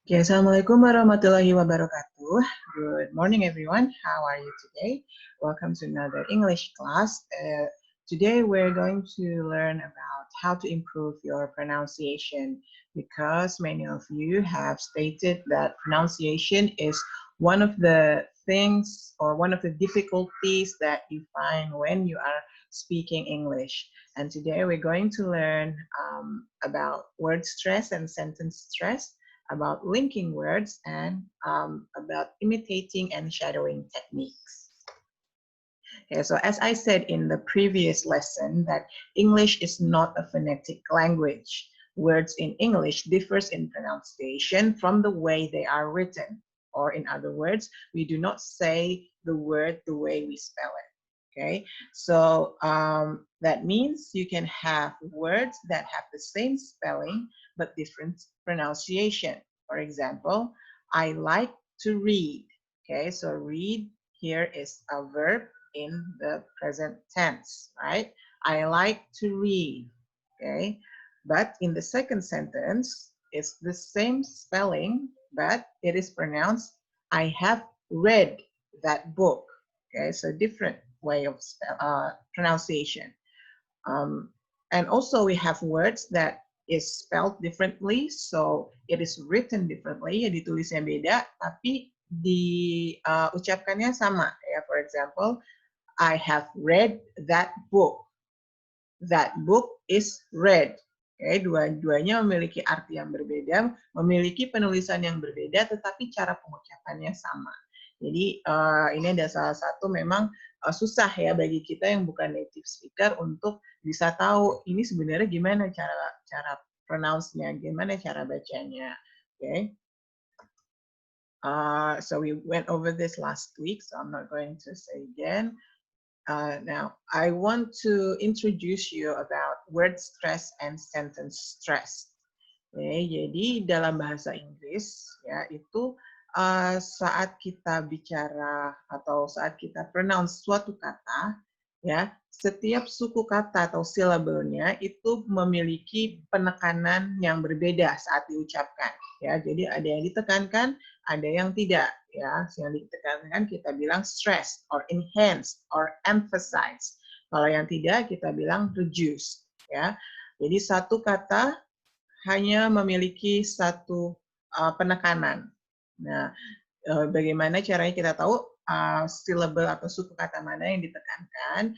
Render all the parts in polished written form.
Okay, Assalamualaikum warahmatullahi wabarakatuh. Good morning, everyone. How are you today? Welcome to another English class. Today, we're going to learn about how to improve your pronunciation because many of you have stated that pronunciation is one of the things or one of the difficulties that you find when you are speaking English. And today, we're going to learn about word stress and sentence stress, about linking words, and about imitating and shadowing techniques. Okay, so as I said in the previous lesson, that English is not a phonetic language. Words in English differs in pronunciation from the way they are written. Or in other words, we do not say the word the way we spell it. Okay, so that means you can have words that have the same spelling but different pronunciation. For example, I like to read. Okay, so read here is a verb in the present tense, right? I like to read. Okay, but in the second sentence, it's the same spelling, but it is pronounced I have read that book. Okay, so different way of pronunciation. And also we have words that is spelled differently, so it is written differently, ya ditulisnya beda, tapi diucapkannya sama. Ya, for example, I have read that book. That book is read. Okay, dua-duanya memiliki arti yang berbeda, memiliki penulisan yang berbeda, tetapi cara pengucapannya sama. Jadi ini ada salah satu memang susah ya bagi kita yang bukan native speaker untuk bisa tahu ini sebenarnya gimana cara pronounce-nya, gimana cara bacanya. Okay. So we went over this last week, so I'm not going to say again. Now, I want to introduce you about word stress and sentence stress. Okay, jadi dalam bahasa Inggris ya itu saat kita bicara atau saat kita pronounce suatu kata ya, setiap suku kata atau silabelnya itu memiliki penekanan yang berbeda saat diucapkan ya. Jadi ada yang ditekankan, ada yang tidak ya. Yang ditekankan kita bilang stress or enhance or emphasize. Kalau yang tidak kita bilang reduce ya. Jadi satu kata hanya memiliki satu penekanan. Nah, bagaimana caranya kita tahu syllable atau suku kata mana yang ditekankan?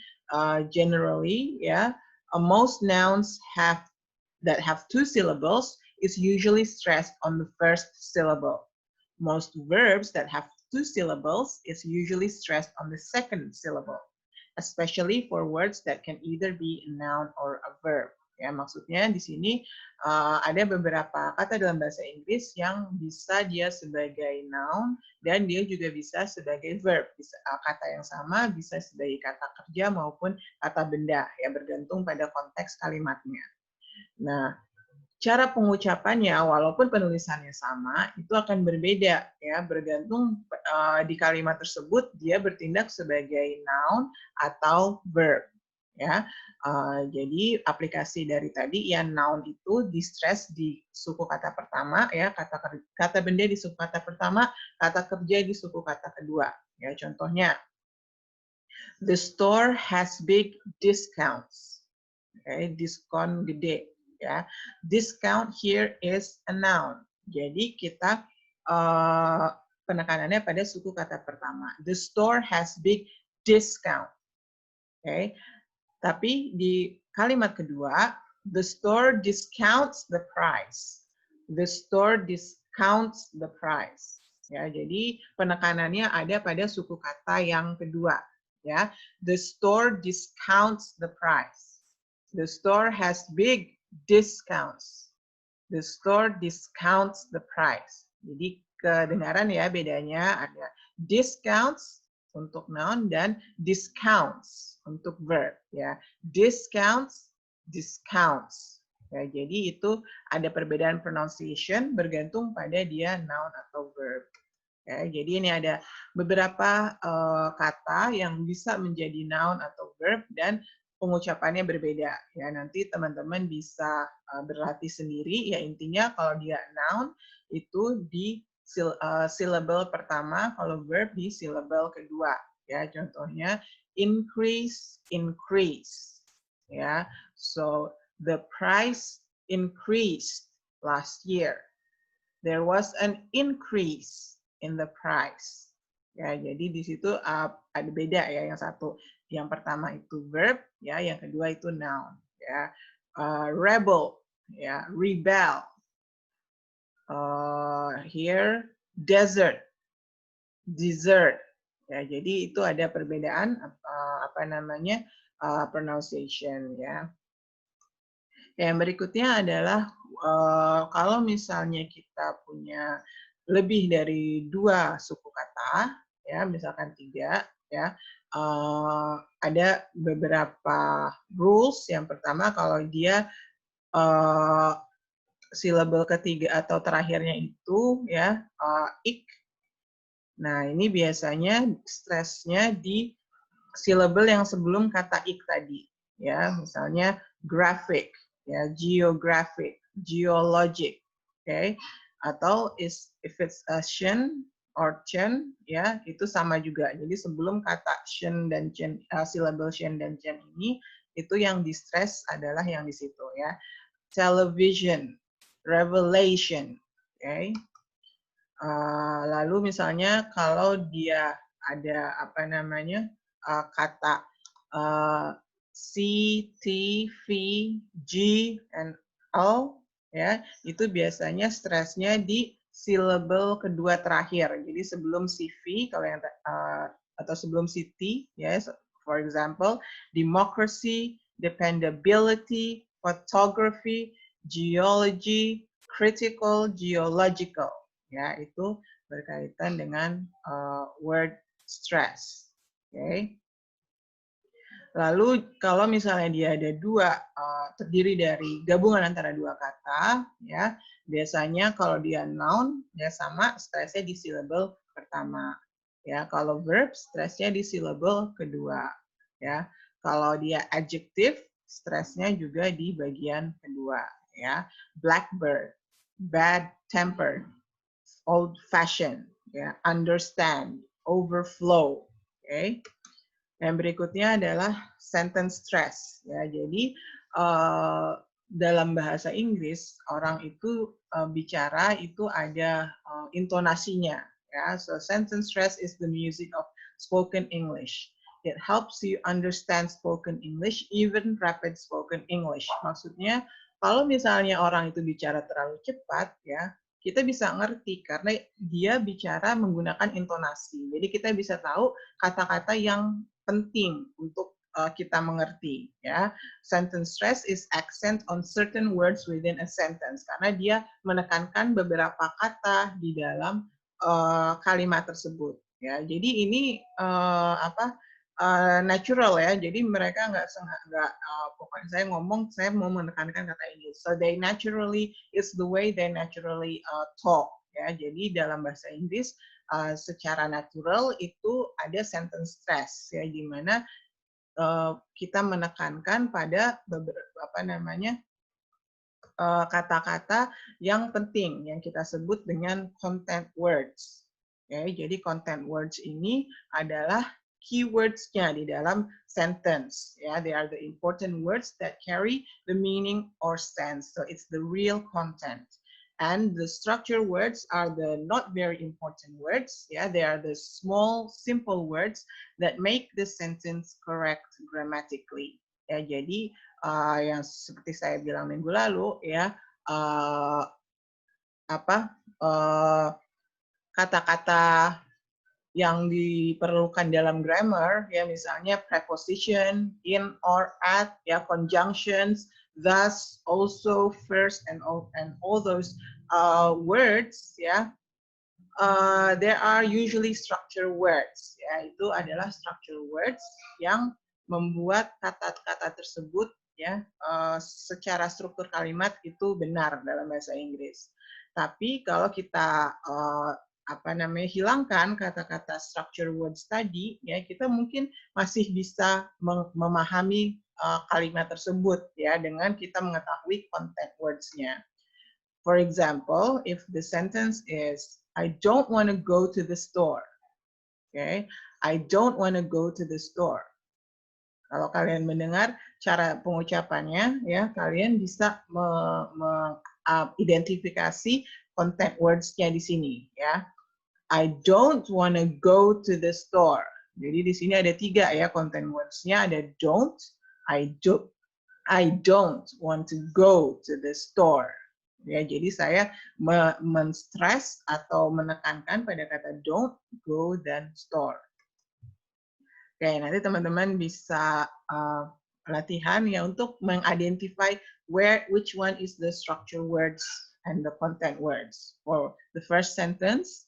Generally, ya, most nouns that have two syllables is usually stressed on the first syllable. Most verbs that have two syllables is usually stressed on the second syllable, especially for words that can either be a noun or a verb. Ya, maksudnya di sini ada beberapa kata dalam bahasa Inggris yang bisa dia sebagai noun dan dia juga bisa sebagai verb. Bisa, kata yang sama bisa sebagai kata kerja maupun kata benda, ya bergantung pada konteks kalimatnya. Nah, cara pengucapannya walaupun penulisannya sama itu akan berbeda ya bergantung di kalimat tersebut dia bertindak sebagai noun atau verb ya. Jadi aplikasi dari tadi ya noun itu di stress di suku kata pertama ya, kata benda di suku kata pertama, kata kerja di suku kata kedua ya. Contohnya, the store has big discounts. Okay, diskon gede ya. Discount here is a noun. Jadi kita penekanannya pada suku kata pertama. The store has big discount. Okay. Tapi di kalimat kedua, the store discounts the price. The store discounts the price. Ya, jadi penekanannya ada pada suku kata yang kedua. Ya, the store discounts the price. The store has big discounts. The store discounts the price. Jadi kedengaran ya bedanya, ada discounts untuk noun dan discounts untuk verb ya. Discounts, discounts. Ya, jadi itu ada perbedaan pronunciation bergantung pada dia noun atau verb. Ya, jadi ini ada beberapa kata yang bisa menjadi noun atau verb dan pengucapannya berbeda ya. Nanti teman-teman bisa berlatih sendiri ya. Intinya kalau dia noun itu di syllable pertama, kalau verb di syllable kedua ya. Contohnya increase, increase ya. So the price increased last year. There was an increase in the price. Ya, jadi di situ ada beda ya, yang satu. Yang pertama itu verb, ya, yang kedua itu noun. Ya, rebel, ya, rebel. Here, desert, dessert. Ya, jadi itu ada perbedaan apa namanya pronunciation ya. Yang berikutnya adalah kalau misalnya kita punya lebih dari 2 suku kata, ya misalkan 3, ya ada beberapa rules. Yang pertama kalau dia syllable ketiga atau terakhirnya itu ya ik. Nah ini biasanya stresnya di syllable yang sebelum kata ik tadi, ya misalnya graphic, ya geographic, geologic, okay? Atau if it's a shen or chen, ya itu sama juga. Jadi sebelum kata shen dan chen, syllable shen dan chen ini, itu yang di stress adalah yang di situ ya. Television, revelation, okay? Lalu misalnya kalau dia ada apa namanya kata C, T, V, G, and L, ya itu biasanya stresnya di syllable kedua terakhir. Jadi sebelum si V kalau yang atau sebelum si T, ya, for example, democracy, dependability, photography, geology, critical, geological. Ya, itu berkaitan dengan word stress. Okay. Lalu kalau misalnya dia ada 2 terdiri dari gabungan antara 2 kata, ya biasanya kalau dia noun ya sama stresnya di syllable pertama. Ya, kalau verb stresnya di syllable kedua. Ya, kalau dia adjective stresnya juga di bagian kedua. Ya, blackbird, bad tempered, old fashioned, ya, understand, overflow, oke. Okay? Yang berikutnya adalah sentence stress, ya. Jadi dalam bahasa Inggris orang itu bicara itu ada intonasinya, ya. So sentence stress is the music of spoken English. It helps you understand spoken English, even rapid spoken English. Maksudnya kalau misalnya orang itu bicara terlalu cepat, ya kita bisa ngerti karena dia bicara menggunakan intonasi. Jadi kita bisa tahu kata-kata yang penting untuk kita mengerti. Ya, sentence stress is accent on certain words within a sentence karena dia menekankan beberapa kata di dalam kalimat tersebut. Ya, jadi ini natural ya. Jadi mereka nggak pokoknya saya ngomong saya mau menekankan kata ini. So they naturally is the way they naturally talk ya. Jadi dalam bahasa Inggris secara natural itu ada sentence stress ya, di mana kita menekankan pada beberapa kata-kata yang penting yang kita sebut dengan content words. Ya, jadi content words ini adalah keywords-nya di dalam sentence. Ya, they are the important words that carry the meaning or sense. So it's the real content. And the structure words are the not very important words. Yeah, they are the small, simple words that make the sentence correct grammatically. Ya, jadi yang seperti saya bilang minggu lalu, ya kata-kata yang diperlukan dalam grammar, ya misalnya preposition, in or at, ya conjunctions, thus, also, first, and all those words, ya, there are usually structure words. Ya, itu adalah structure words yang membuat kata-kata tersebut ya secara struktur kalimat itu benar dalam bahasa Inggris. Tapi kalau kita hilangkan kata-kata structure words tadi, ya kita mungkin masih bisa memahami kalimat tersebut ya dengan kita mengetahui content words-nya. For example, if the sentence is I don't want to go to the store. Okay, I don't want to go to the store. Kalau kalian mendengar cara pengucapannya, ya kalian bisa identifikasi content words-nya di sini, ya. I don't want to go to the store. Jadi di sini ada 3 ya content words-nya, ada don't, I don't want to go to the store. Ya, jadi saya men-stress atau menekankan pada kata don't, go, dan store. Oke, nanti teman-teman bisa latihan ya untuk mengidentify which one is the structure words and the content words. For the first sentence,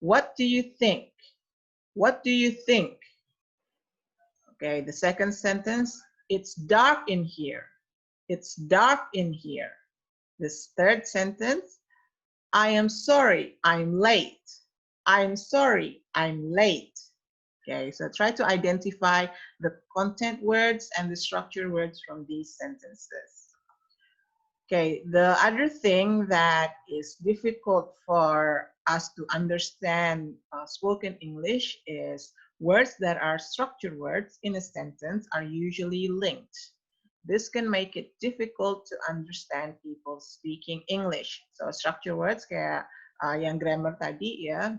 what do you think? What do you think? Okay, the second sentence, it's dark in here. It's dark in here. This third sentence, I am sorry, I'm late. I'm sorry, I'm late. Okay, so try to identify the content words and the structure words from these sentences. Okay, the other thing that is difficult for us to understand spoken English is words that are structure words in a sentence are usually linked. This can make it difficult to understand people speaking English. So structure words kayak yang grammar tadi ya,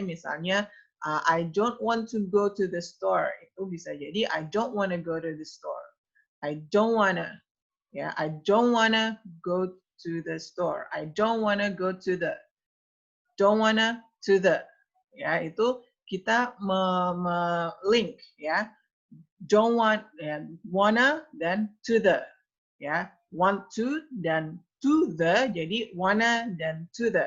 misalnya I don't want to go to the store. Itu bisa jadi I don't want to go to the store. I don't wanna, ya, I don't wanna go to the store. I don't wanna go to the, don't wanna to the, ya itu kita link ya. Don't want and wanna dan to the, ya, want to dan to the, jadi wanna dan to the.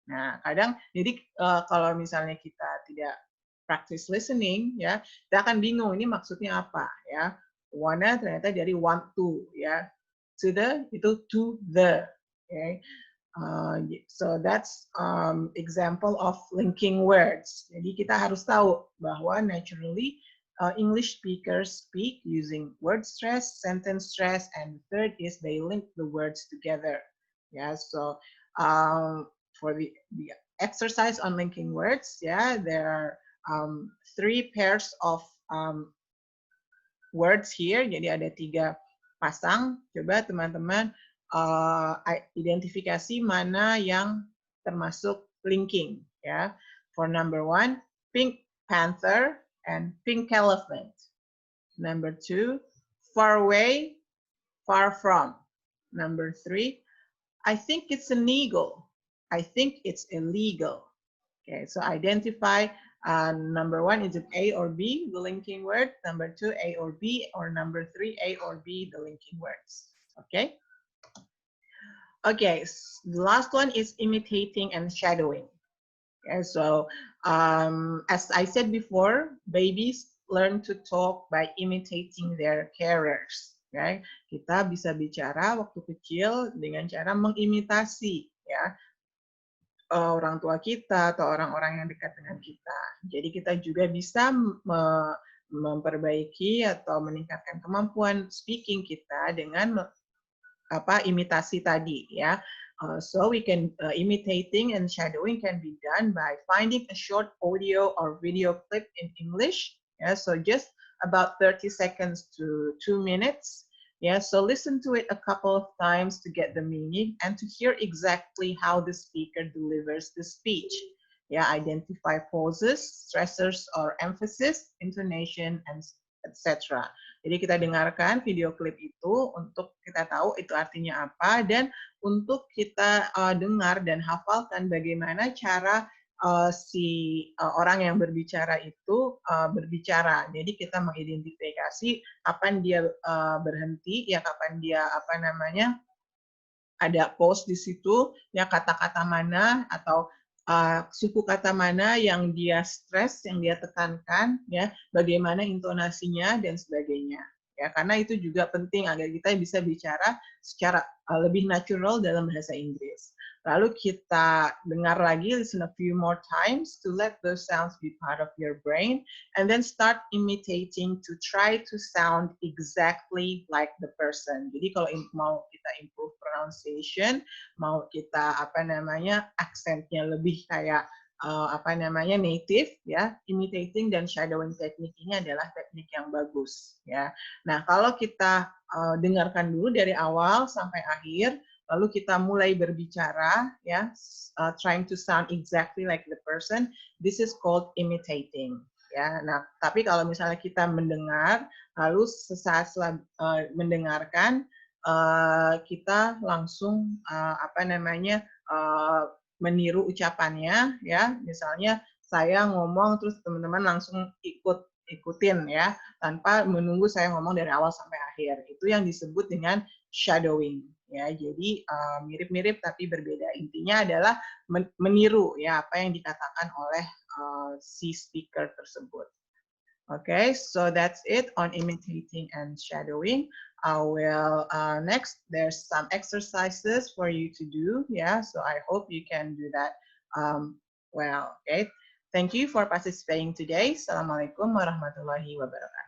Nah, kadang jadi kalau misalnya kita tidak practice listening ya, kita akan bingung ini maksudnya apa ya. Wanna ternyata dari want to ya. To the itu to the. Okay. So that's example of linking words. Jadi kita harus tahu bahwa naturally English speakers speak using word stress, sentence stress, and the third is they link the words together. Yeah, so for the exercise on linking words, yeah, there are 3 pairs of words here. Jadi ada 3 pasang. Coba teman-teman identifikasi mana yang termasuk linking. Ya, for number 1, pink panther and pink elephant. Number 2, far away, far from. Number 3, I think it's an eagle. I think it's illegal. Okay, so identify number 1, is it A or B, the linking word? Number 2, A or B, or number 3, A or B, the linking words. Okay. Okay, the last one is imitating and shadowing. Okay, so as I said before, babies learn to talk by imitating their carriers. Okay? Kita bisa bicara waktu kecil dengan cara mengimitasi ya orang tua kita atau orang-orang yang dekat dengan kita. Jadi kita juga bisa memperbaiki atau meningkatkan kemampuan speaking kita dengan imitasi tadi ya. So we can imitating and shadowing can be done by finding a short audio or video clip in English. Yeah, so just about 30 seconds to 2 minutes. Yeah, so listen to it a couple of times to get the meaning and to hear exactly how the speaker delivers the speech. Yeah, identify pauses, stressors or emphasis, intonation, and etc. Jadi kita dengarkan video klip itu untuk kita tahu itu artinya apa dan untuk kita dengar dan hafalkan bagaimana cara orang yang berbicara itu berbicara. Jadi kita mengidentifikasi kapan dia berhenti, ya kapan dia ada pause di situ, ya kata-kata mana atau suku kata mana yang dia stres, yang dia tekankan, ya bagaimana intonasinya dan sebagainya. Ya, karena itu juga penting agar kita bisa bicara secara lebih natural dalam bahasa Inggris. Lalu kita dengar lagi, listen a few more times to let those sounds be part of your brain, and then start imitating to try to sound exactly like the person. Jadi kalau mau kita improve pronunciation, mau kita aksennya lebih kayak native ya, imitating dan shadowing teknik ini adalah teknik yang bagus ya. Nah, kalau kita dengarkan dulu dari awal sampai akhir, lalu kita mulai berbicara ya, trying to sound exactly like the person, this is called imitating ya. Nah, tapi kalau misalnya kita mendengar lalu sesaat setelah mendengarkan kita langsung meniru ucapannya ya, misalnya saya ngomong terus teman-teman langsung ikutin ya, tanpa menunggu saya ngomong dari awal sampai akhir. Itu yang disebut dengan shadowing ya. Jadi mirip-mirip tapi berbeda. Intinya adalah meniru ya apa yang dikatakan oleh si speaker tersebut. Okay, so that's it on imitating and shadowing. Next, there's some exercises for you to do. Yeah, so I hope you can do that well. Okay, thank you for participating today. Assalamualaikum warahmatullahi wabarakatuh.